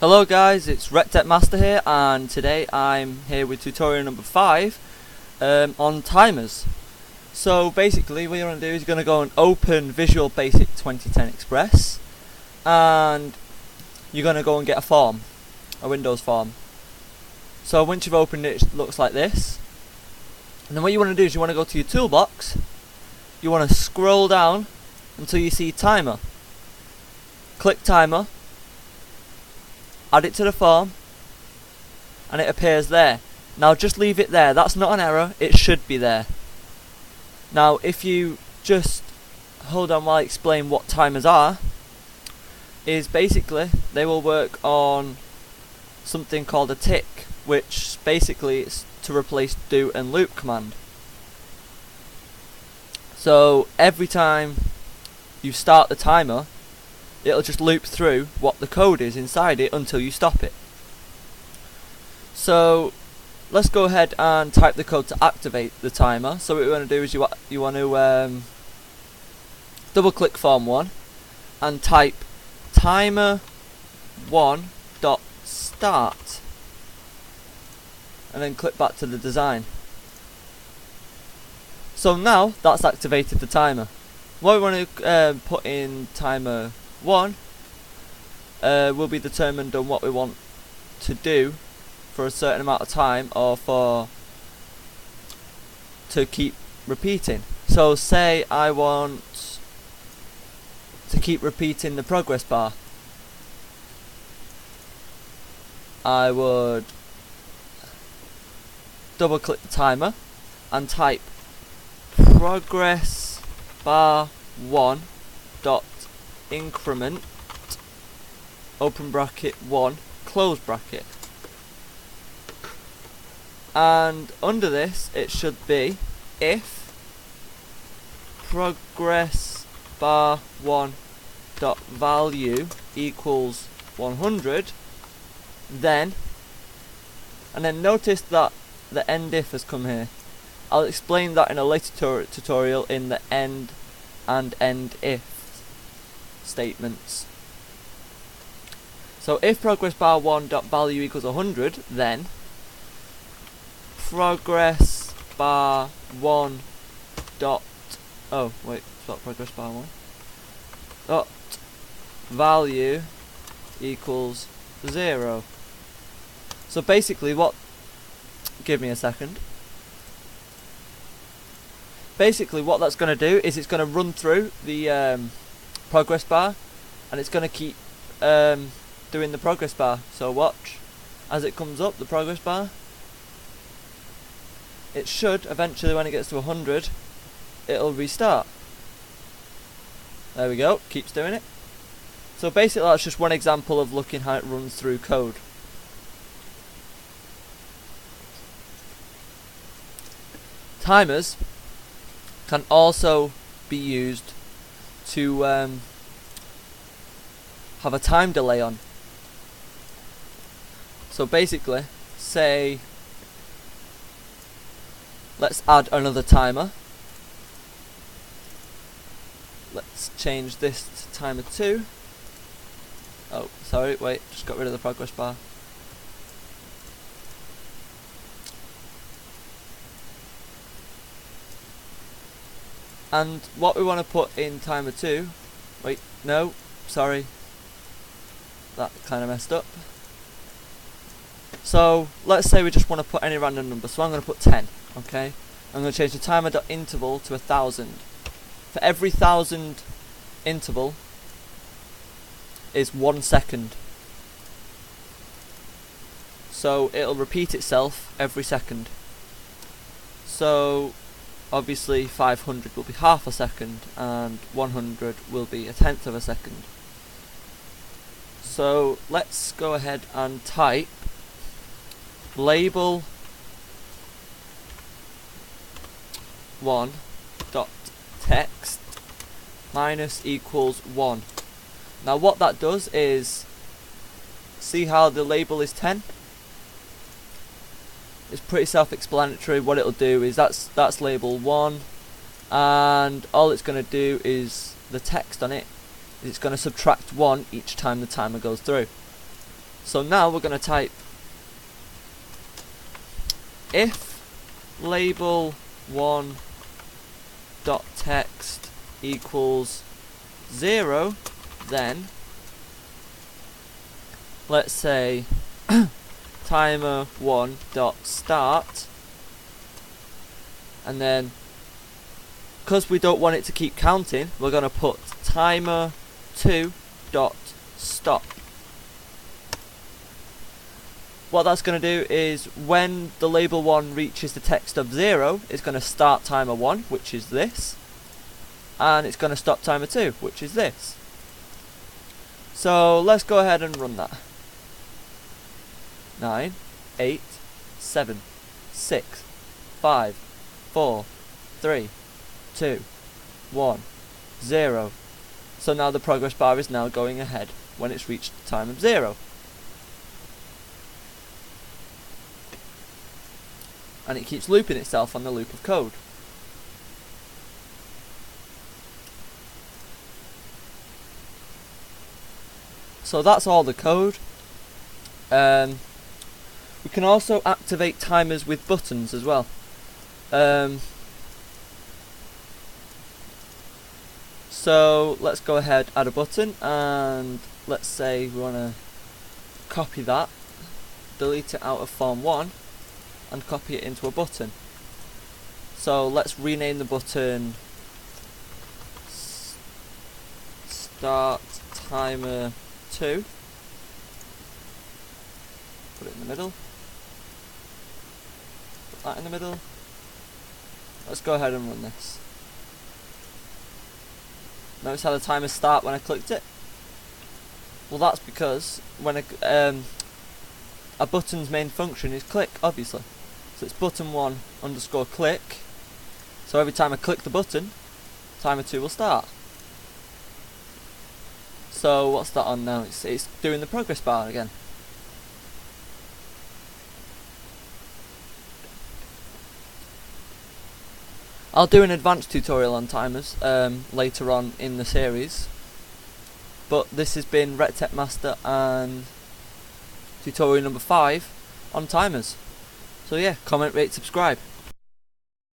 Hello guys, it's Reck Master here, and today I'm here with tutorial number 5 on timers. So basically what you're going to do is you're going to go and open Visual Basic 2010 Express, and you're going to go and get a form, a Windows form. So once you've opened it, it looks like this. And then what you want to do is you want to go to your toolbox, you want to scroll down until you see timer. Click timer, add it to the form, and it appears there. Now just leave it there. That's not an error, it should be there. Now if you just hold on while I explain what timers are, is basically they will work on something called a tick, which basically is to replace do and loop command. So every time you start the timer, it'll just loop through what the code is inside it until you stop it. So let's go ahead and type the code to activate the timer. So what you want to do is you want to double click form 1 and type timer1.start and then click back to the design. So now that's activated the timer. What we want to put in timer 1 will be determined on what we want to do for a certain amount of time, or to keep repeating. So say I want to keep repeating the progress bar. I would double click the timer and type progress bar 1 dot increment open bracket 1 close bracket, and under this it should be if progress bar 1 dot value equals 100, then, and then notice that the end if has come here. I'll explain that in a later tutorial in the end and end if statements. So if progress bar 1 dot value equals 100, then progress bar 1 dot progress bar 1 dot value equals 0. So basically give me a second. Basically what that's going to do is it's going to run through the progress bar, and it's going to keep doing the progress bar. So watch as it comes up, the progress bar. It should eventually, when it gets to 100, it'll restart. There we go, keeps doing it. So basically that's just one example of looking how it runs through code. Timers can also be used to have a time delay on. So basically, say let's add another timer. Let's change this to timer 2. Oh, sorry, wait, just got rid of the progress bar. And what we want to put in timer 2, wait, no, sorry, that kind of messed up. So let's say we just want to put any random number, so I'm going to put 10, okay? I'm going to change the timer.interval to 1000. For every 1000 interval is 1 second. So it'll repeat itself every second. So obviously 500 will be half a second, and 100 will be a tenth of a second. So let's go ahead and type label 1 dot text minus equals 1. Now what that does is, see how the label is 10? It's pretty self-explanatory. What it'll do is that's label 1, and all it's going to do is the text on it. It's going to subtract 1 each time the timer goes through. So now we're going to type if label 1 dot text equals 0, then let's say timer 1 dot start, and then because we don't want it to keep counting, we're going to put timer 2 dot stop. What that's going to do is when the label 1 reaches the text of 0, it's going to start timer 1, which is this, and it's going to stop timer 2, which is this. So let's go ahead and run that. 9, 8, 7, 6, 5, 4, 3, 2, 1, 0. So now the progress bar is now going ahead when it's reached the time of 0. And it keeps looping itself on the loop of code. So that's all the code. We can also activate timers with buttons as well. So let's go ahead, add a button, and let's say we want to copy that, delete it out of form 1, and copy it into a button. So let's rename the button start timer 2. Put it in the middle. Put that in the middle. Let's go ahead and run this. Notice how the timer start when I clicked it? Well, that's because when a button's main function is click, obviously. So it's button 1 underscore click. So every time I click the button, timer 2 will start. So what's that on now? It's doing the progress bar again. I'll do an advanced tutorial on timers later on in the series, but this has been Reck Master and tutorial number 5 on timers. So yeah, comment, rate, subscribe.